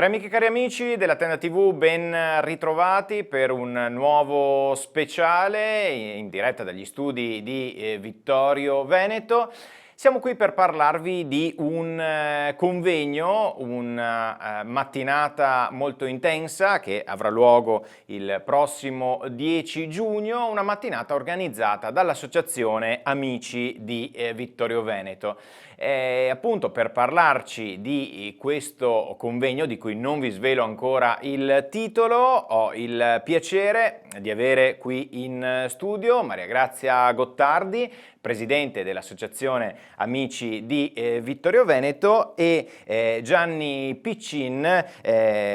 Cari amiche e cari amici della Tenda TV, ben ritrovati per un nuovo speciale in diretta dagli studi di Vittorio Veneto. Siamo qui per parlarvi di un convegno, una mattinata molto intensa che avrà luogo il prossimo 10 giugno, una mattinata organizzata dall'Associazione Amici di Vittorio Veneto. Appunto per parlarci di questo convegno, di cui non vi svelo ancora il titolo, ho il piacere di avere qui in studio Maria Grazia Gottardi, presidente dell'Associazione Amici di Vittorio Veneto, e Gianni Piccin,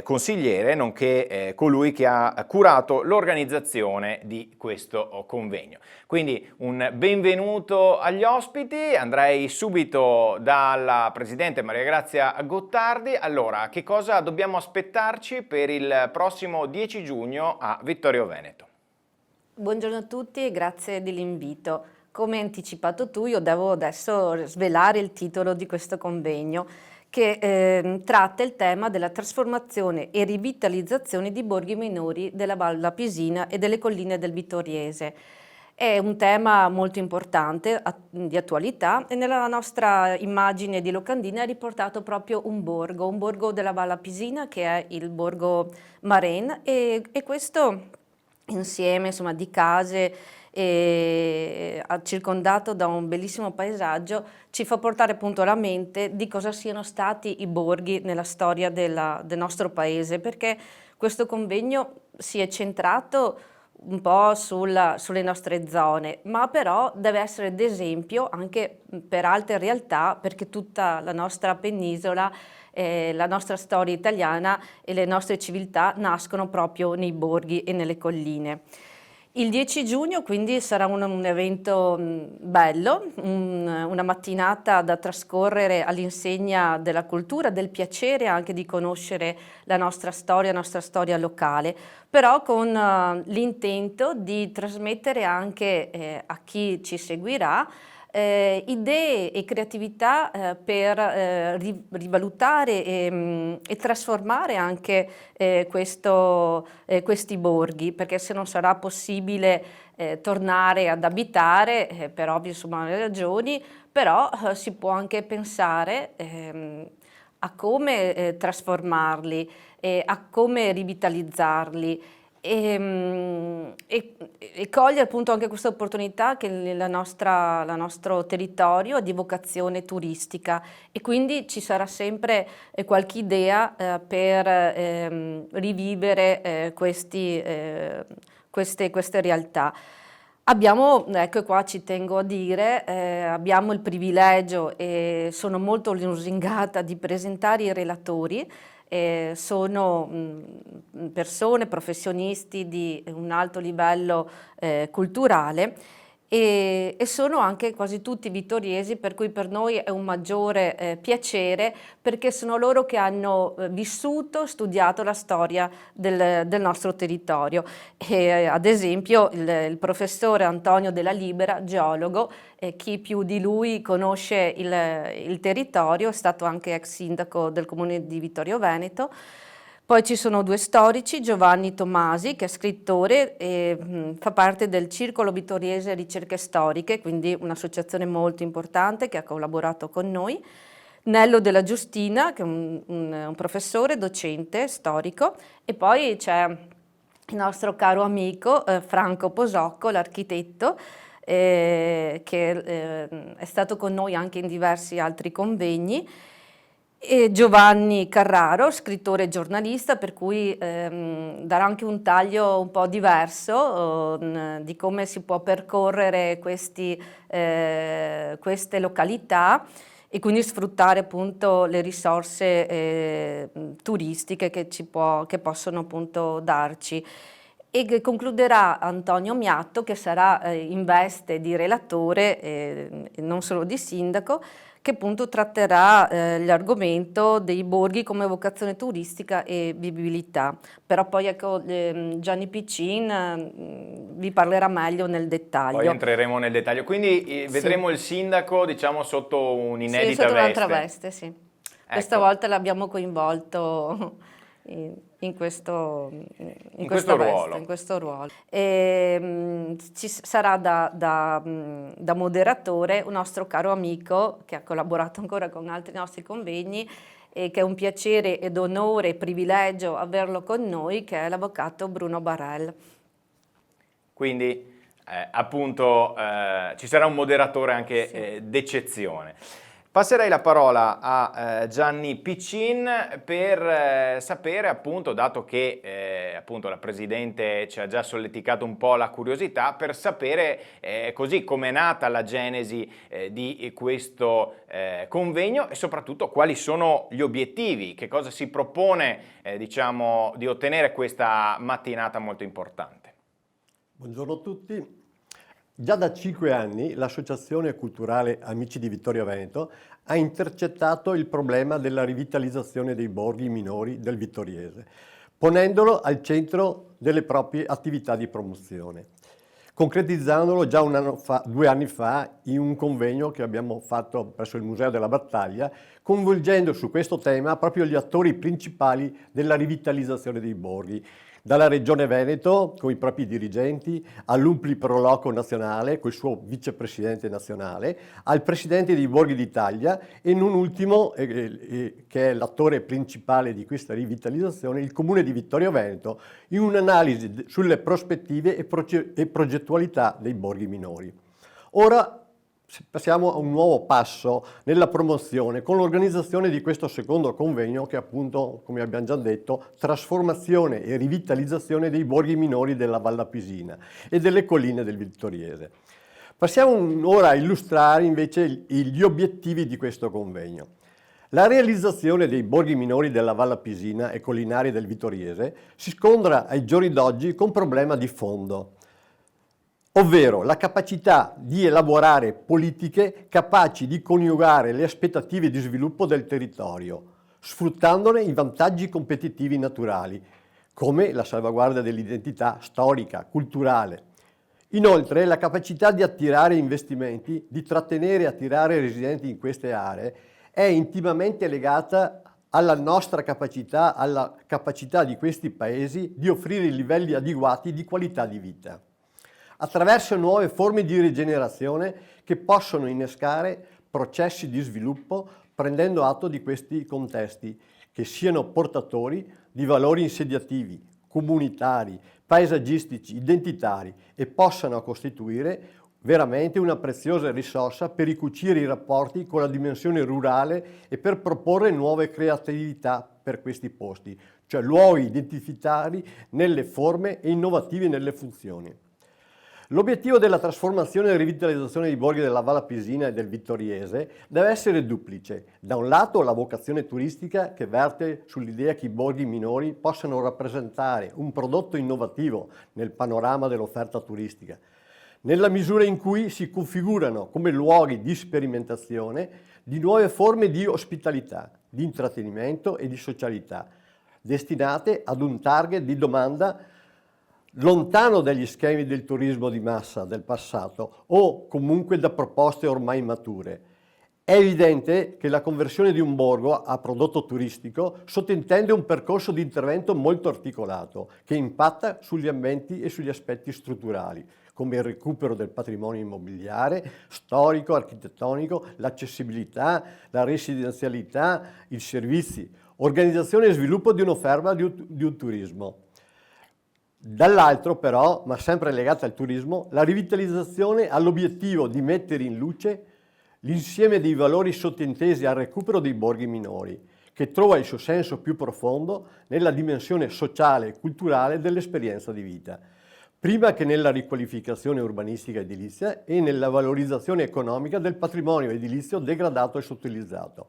consigliere, nonché colui che ha curato l'organizzazione di questo convegno. Quindi un benvenuto agli ospiti, andrei subito dalla presidente Maria Grazia Gottardi. Allora, che cosa dobbiamo aspettarci per il prossimo 10 giugno a Vittorio Veneto? Buongiorno a tutti e grazie dell'invito. Come anticipato tu, io devo adesso svelare il titolo di questo convegno che tratta il tema della trasformazione e rivitalizzazione di borghi minori della Val Lapisina e delle colline del Vittoriese. È un tema molto importante, di attualità, e nella nostra immagine di locandina è riportato proprio un borgo della Val Lapisina che è il borgo Maren e questo insieme insomma, di case circondato da un bellissimo paesaggio ci fa portare appunto alla mente di cosa siano stati i borghi nella storia del nostro paese, perché questo convegno si è centrato un po' sulle nostre zone, ma però deve essere d'esempio anche per altre realtà, perché tutta la nostra penisola, la nostra storia italiana e le nostre civiltà nascono proprio nei borghi e nelle colline. Il 10 giugno quindi sarà un evento bello, una mattinata da trascorrere all'insegna della cultura, del piacere anche di conoscere la nostra storia locale, però con l'intento di trasmettere anche a chi ci seguirà idee e creatività per rivalutare e trasformare anche questi borghi, perché se non sarà possibile tornare ad abitare, per ovvie insomma, ragioni, però si può anche pensare a come trasformarli, a come rivitalizzarli. E cogliere appunto anche questa opportunità che il nostro territorio ha di vocazione turistica e quindi ci sarà sempre qualche idea per rivivere queste realtà. Abbiamo, ecco qua ci tengo a dire, abbiamo il privilegio e sono molto lusingata di presentare i relatori. Sono persone, professionisti di un alto livello culturale e sono anche quasi tutti vittoriesi, per cui per noi è un maggiore piacere, perché sono loro che hanno vissuto, studiato la storia del nostro territorio. Ad esempio il professore Antonio Della Libera, geologo, chi più di lui conosce il territorio, è stato anche ex sindaco del comune di Vittorio Veneto. Poi ci sono due storici, Giovanni Tomasi, che è scrittore e fa parte del Circolo Vittoriese Ricerche Storiche, quindi un'associazione molto importante che ha collaborato con noi. Nello Della Giustina, che è un professore, docente, storico, e poi c'è il nostro caro amico Franco Posocco, l'architetto, che è stato con noi anche in diversi altri convegni, e Giovanni Carraro, scrittore e giornalista, per cui darà anche un taglio un po' diverso di come si può percorrere queste località e quindi sfruttare appunto le risorse turistiche che possono appunto darci. E concluderà Antonio Miatto, che sarà in veste di relatore e non solo di sindaco, che appunto tratterà l'argomento dei borghi come vocazione turistica e vivibilità. Però poi ecco, Gianni Piccin vi parlerà meglio nel dettaglio. Poi entreremo nel dettaglio, quindi vedremo Sì. il sindaco diciamo sotto un'inedita sotto veste. un'altra veste, sì. Questa Ecco. volta l'abbiamo coinvolto in questo ruolo. In questo ruolo. E, ci sarà da moderatore un nostro caro amico che ha collaborato ancora con altri nostri convegni e che è un piacere ed onore e privilegio averlo con noi, che è l'avvocato Bruno Barel. Quindi appunto ci sarà un moderatore anche d'eccezione. Passerei la parola a Gianni Piccin per sapere, appunto, dato che appunto la Presidente ci ha già solleticato un po' la curiosità, per sapere così com'è nata la genesi di questo convegno e soprattutto quali sono gli obiettivi, che cosa si propone diciamo, di ottenere questa mattinata molto importante. Buongiorno a tutti. Già da 5 anni l'Associazione Culturale Amici di Vittorio Veneto ha intercettato il problema della rivitalizzazione dei borghi minori del Vittoriese, ponendolo al centro delle proprie attività di promozione, concretizzandolo già 2 anni fa in un convegno che abbiamo fatto presso il Museo della Battaglia, coinvolgendo su questo tema proprio gli attori principali della rivitalizzazione dei borghi, dalla Regione Veneto con i propri dirigenti, all'Umpli Proloco nazionale con il suo vicepresidente nazionale, al Presidente dei Borghi d'Italia e non ultimo, che è l'attore principale di questa rivitalizzazione, il Comune di Vittorio Veneto, in un'analisi sulle prospettive e progettualità dei borghi minori. Ora passiamo a un nuovo passo nella promozione con l'organizzazione di questo secondo convegno che appunto, come abbiamo già detto, trasformazione e rivitalizzazione dei borghi minori della Val Appisina e delle colline del Vittoriese. Passiamo ora a illustrare invece gli obiettivi di questo convegno. La realizzazione dei borghi minori della Val Appisina e collinari del Vittoriese si scontra ai giorni d'oggi con un problema di fondo, ovvero la capacità di elaborare politiche capaci di coniugare le aspettative di sviluppo del territorio, sfruttandone i vantaggi competitivi naturali, come la salvaguardia dell'identità storica, culturale. Inoltre, la capacità di attirare investimenti, di trattenere e attirare residenti in queste aree, è intimamente legata alla nostra capacità, alla capacità di questi paesi di offrire livelli adeguati di qualità di vita, attraverso nuove forme di rigenerazione che possono innescare processi di sviluppo prendendo atto di questi contesti, che siano portatori di valori insediativi, comunitari, paesaggistici, identitari e possano costituire veramente una preziosa risorsa per ricucire i rapporti con la dimensione rurale e per proporre nuove creatività per questi posti, cioè luoghi identitari nelle forme e innovativi nelle funzioni. L'obiettivo della trasformazione e rivitalizzazione dei borghi della Val Appisina e del Vittoriese deve essere duplice. Da un lato la vocazione turistica che verte sull'idea che i borghi minori possano rappresentare un prodotto innovativo nel panorama dell'offerta turistica, nella misura in cui si configurano come luoghi di sperimentazione di nuove forme di ospitalità, di intrattenimento e di socialità, destinate ad un target di domanda lontano dagli schemi del turismo di massa del passato o comunque da proposte ormai mature. È evidente che la conversione di un borgo a prodotto turistico sottintende un percorso di intervento molto articolato che impatta sugli ambienti e sugli aspetti strutturali, come il recupero del patrimonio immobiliare, storico, architettonico, l'accessibilità, la residenzialità, i servizi, organizzazione e sviluppo di un'offerta di un turismo. Dall'altro però, ma sempre legata al turismo, la rivitalizzazione ha l'obiettivo di mettere in luce l'insieme dei valori sottintesi al recupero dei borghi minori, che trova il suo senso più profondo nella dimensione sociale e culturale dell'esperienza di vita, prima che nella riqualificazione urbanistica edilizia e nella valorizzazione economica del patrimonio edilizio degradato e sottoutilizzato,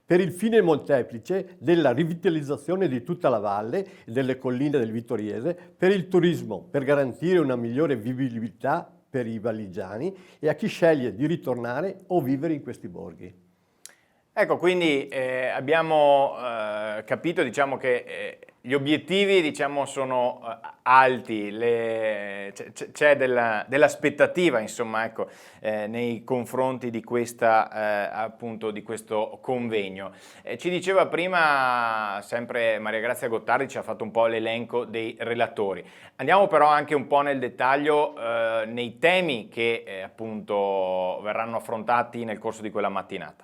per il fine molteplice della rivitalizzazione di tutta la valle e delle colline del Vittoriese, per il turismo, per garantire una migliore vivibilità per i valligiani e a chi sceglie di ritornare o vivere in questi borghi. Ecco, quindi abbiamo capito, diciamo, che gli obiettivi, diciamo, sono alti, c'è dell'aspettativa, insomma, ecco, nei confronti di appunto, di questo convegno. Ci diceva prima, sempre Maria Grazia Gottardi, ci ha fatto un po' l'elenco dei relatori. Andiamo però anche un po' nel dettaglio nei temi che appunto verranno affrontati nel corso di quella mattinata.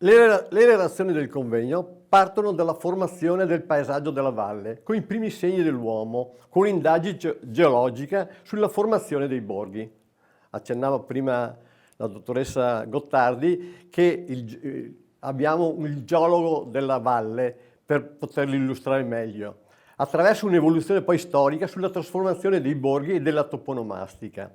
Le relazioni del convegno partono dalla formazione del paesaggio della valle, con i primi segni dell'uomo, con un'indagine geologica sulla formazione dei borghi. Accennava prima la dottoressa Gottardi che abbiamo un geologo della valle per poterlo illustrare meglio, attraverso un'evoluzione poi storica sulla trasformazione dei borghi e della toponomastica,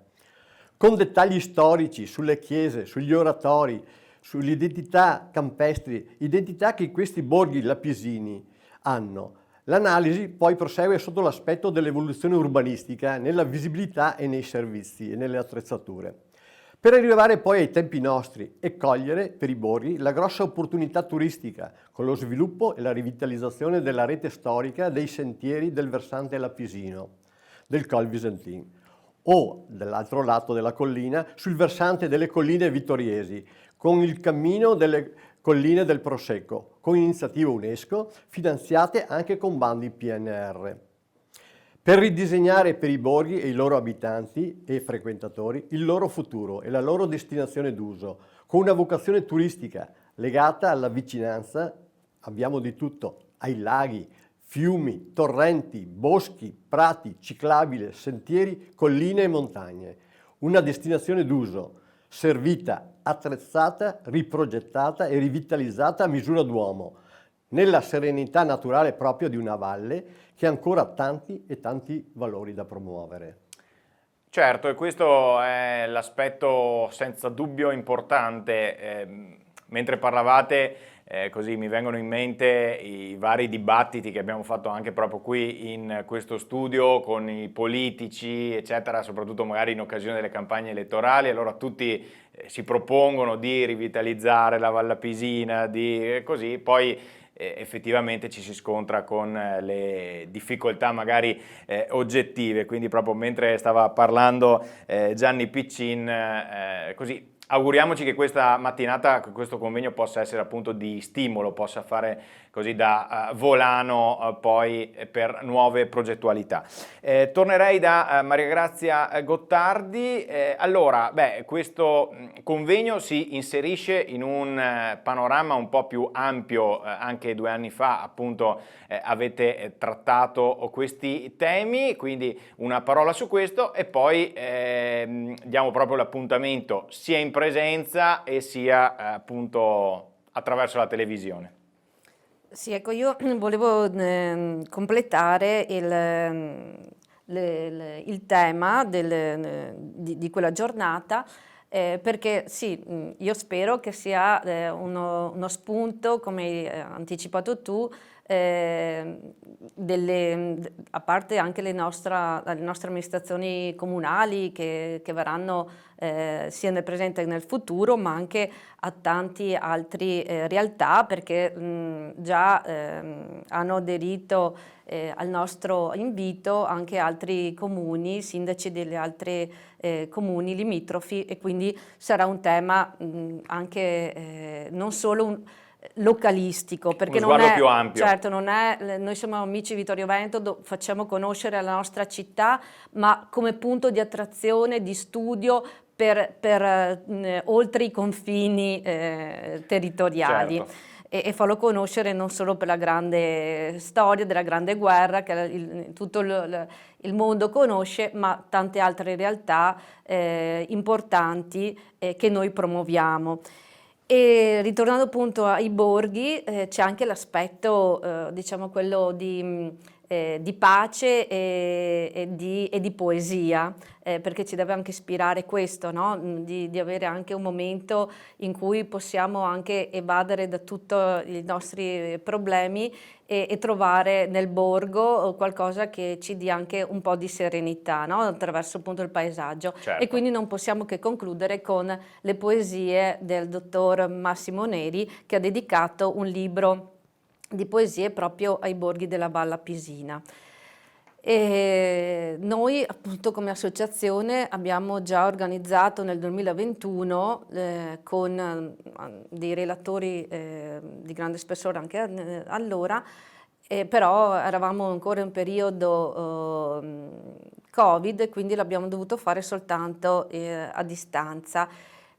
con dettagli storici sulle chiese, sugli oratori, sull'identità campestri, identità che questi borghi lapisini hanno. L'analisi poi prosegue sotto l'aspetto dell'evoluzione urbanistica, nella visibilità e nei servizi e nelle attrezzature, per arrivare poi ai tempi nostri e cogliere per i borghi la grossa opportunità turistica, con lo sviluppo e la rivitalizzazione della rete storica dei sentieri del versante lapisino, del Col Visentin, o dall'altro lato della collina, sul versante delle colline vittoriesi, con il cammino delle colline del Prosecco, con iniziative UNESCO finanziate anche con bandi PNR. Per ridisegnare per i borghi e i loro abitanti e frequentatori il loro futuro e la loro destinazione d'uso, con una vocazione turistica legata alla vicinanza, abbiamo di tutto, ai laghi, fiumi, torrenti, boschi, prati, ciclabili, sentieri, colline e montagne. Una destinazione d'uso servita, attrezzata, riprogettata e rivitalizzata a misura d'uomo, nella serenità naturale propria di una valle che ha ancora tanti e tanti valori da promuovere. Certo, e questo è l'aspetto senza dubbio importante. Mentre parlavate, così mi vengono in mente i vari dibattiti che abbiamo fatto anche proprio qui in questo studio con i politici, eccetera, soprattutto magari in occasione delle campagne elettorali. Allora tutti si propongono di rivitalizzare la Val Lapisina, così, poi effettivamente ci si scontra con le difficoltà magari oggettive, quindi proprio mentre stava parlando Gianni Piccin, così auguriamoci che questa mattinata, questo convegno possa essere appunto di stimolo, possa fare così da volano poi per nuove progettualità. Tornerei da Maria Grazia Gottardi. Allora, questo convegno si inserisce in un panorama un po' più ampio. Anche 2 anni fa appunto avete trattato questi temi, quindi una parola su questo e poi diamo proprio l'appuntamento sia in presenza e sia appunto attraverso la televisione. Sì, ecco, io volevo completare il tema di quella giornata, perché sì, io spero che sia uno spunto, come hai anticipato tu, a parte anche le nostre amministrazioni comunali che verranno sia nel presente che nel futuro, ma anche a tanti altri realtà, perché già hanno aderito al nostro invito anche altri comuni, sindaci delle altre comuni limitrofi, e quindi sarà un tema anche non solo localistico, perché non è più ampio. Certo, non è, noi siamo amici Vittorio Veneto, facciamo conoscere la nostra città, ma come punto di attrazione, di studio per oltre i confini territoriali. Certo. E farlo conoscere non solo per la grande storia della Grande Guerra che tutto il mondo conosce, ma tante altre realtà importanti che noi promuoviamo. E ritornando appunto ai borghi, c'è anche l'aspetto, diciamo, quello di pace e di poesia, perché ci deve anche ispirare questo, no? Di avere anche un momento in cui possiamo anche evadere da tutti i nostri problemi e trovare nel borgo qualcosa che ci dia anche un po' di serenità, no? Attraverso appunto il paesaggio. Certo. E quindi non possiamo che concludere con le poesie del dottor Massimo Neri, che ha dedicato un libro di poesie proprio ai borghi della Valle Appisina. E noi appunto come associazione abbiamo già organizzato nel 2021 con dei relatori di grande spessore anche allora, però eravamo ancora in periodo Covid, quindi l'abbiamo dovuto fare soltanto a distanza.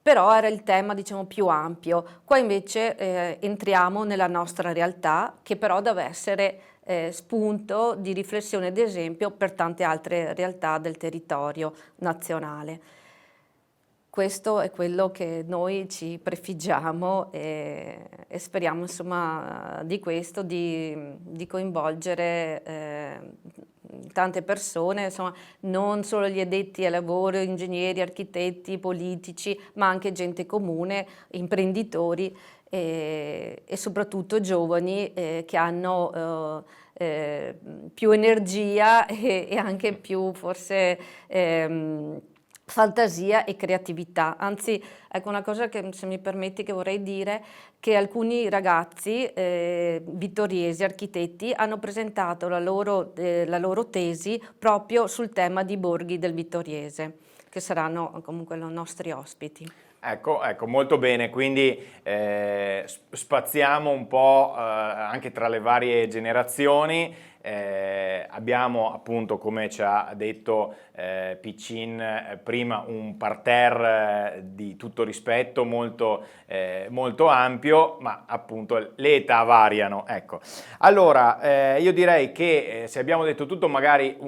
Però era il tema, diciamo, più ampio. Qua invece entriamo nella nostra realtà, che però deve essere spunto di riflessione ed esempio per tante altre realtà del territorio nazionale. Questo è quello che noi ci prefiggiamo e speriamo insomma di questo, di coinvolgere tante persone, insomma non solo gli addetti ai lavori, ingegneri, architetti, politici, ma anche gente comune, imprenditori e soprattutto giovani che hanno più energia e anche più forse fantasia e creatività. Anzi, ecco una cosa che, se mi permetti, che vorrei dire, che alcuni ragazzi vittoriesi, architetti, hanno presentato la loro tesi proprio sul tema di borghi del Vittoriese, che saranno comunque i nostri ospiti. Ecco, molto bene, quindi spaziamo un po' anche tra le varie generazioni. Abbiamo appunto, come ci ha detto Piccin prima, un parterre di tutto rispetto molto ampio, ma appunto le età variano. Ecco. Allora, io direi che se abbiamo detto tutto, magari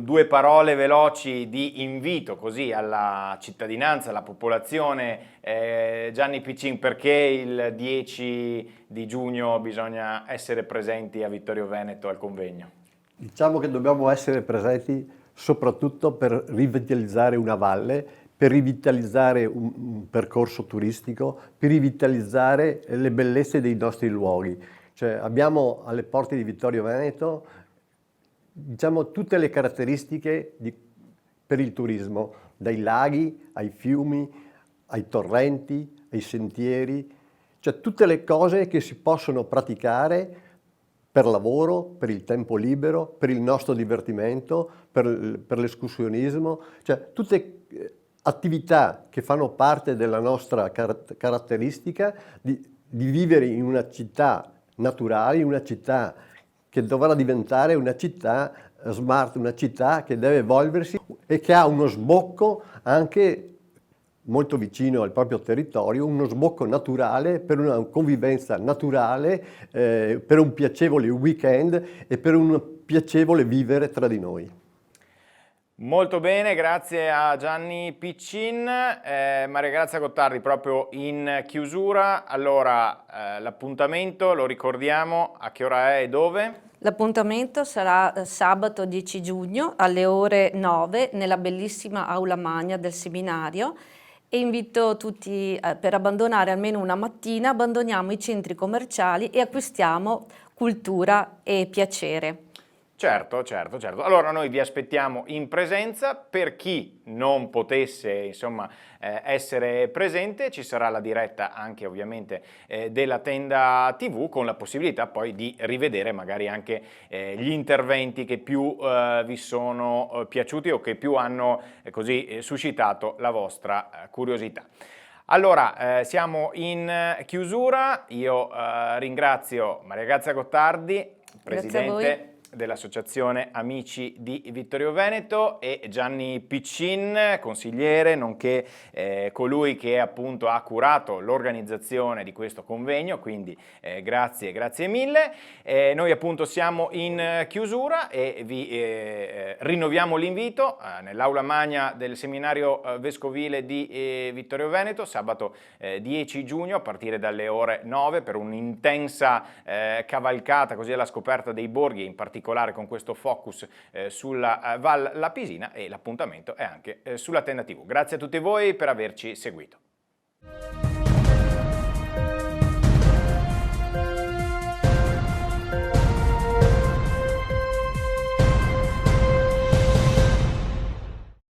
due parole veloci di invito così alla cittadinanza, alla popolazione. Gianni Piccin, perché il 10 di giugno bisogna essere presenti a Vittorio Veneto al convegno? Diciamo che dobbiamo essere presenti soprattutto per rivitalizzare una valle, per rivitalizzare un percorso turistico, per rivitalizzare le bellezze dei nostri luoghi. Cioè, abbiamo alle porte di Vittorio Veneto, diciamo, tutte le caratteristiche per il turismo, dai laghi ai fiumi, ai torrenti, ai sentieri, cioè tutte le cose che si possono praticare per lavoro, per il tempo libero, per il nostro divertimento, per l'escursionismo, cioè tutte attività che fanno parte della nostra caratteristica di vivere in una città naturale, in una città che dovrà diventare una città smart, una città che deve evolversi e che ha uno sbocco anche molto vicino al proprio territorio, uno sbocco naturale per una convivenza naturale, per un piacevole weekend e per un piacevole vivere tra di noi. Molto bene, grazie a Gianni Piccin. Maria Grazia Gottardi, proprio in chiusura, allora l'appuntamento lo ricordiamo, a che ora è e dove? L'appuntamento sarà sabato 10 giugno alle ore 9 nella bellissima aula magna del seminario. E invito tutti per abbandonare almeno una mattina, abbandoniamo i centri commerciali e acquistiamo cultura e piacere. Certo. Allora noi vi aspettiamo in presenza. Per chi non potesse insomma essere presente, ci sarà la diretta anche ovviamente della Tenda TV, con la possibilità poi di rivedere magari anche gli interventi che più vi sono piaciuti o che più hanno così suscitato la vostra curiosità. Allora, siamo in chiusura. Io ringrazio Maria Grazia Gottardi, presidente dell'Associazione Amici di Vittorio Veneto, e Gianni Piccin, consigliere, nonché colui che appunto ha curato l'organizzazione di questo convegno, quindi grazie mille. Noi appunto siamo in chiusura e vi rinnoviamo l'invito nell'aula magna del seminario vescovile di Vittorio Veneto, sabato 10 giugno a partire dalle ore 9 per un'intensa cavalcata così alla scoperta dei borghi, in particolare con questo focus sulla Val Lapisina, e l'appuntamento è anche sulla Tenda TV. Grazie a tutti voi per averci seguito.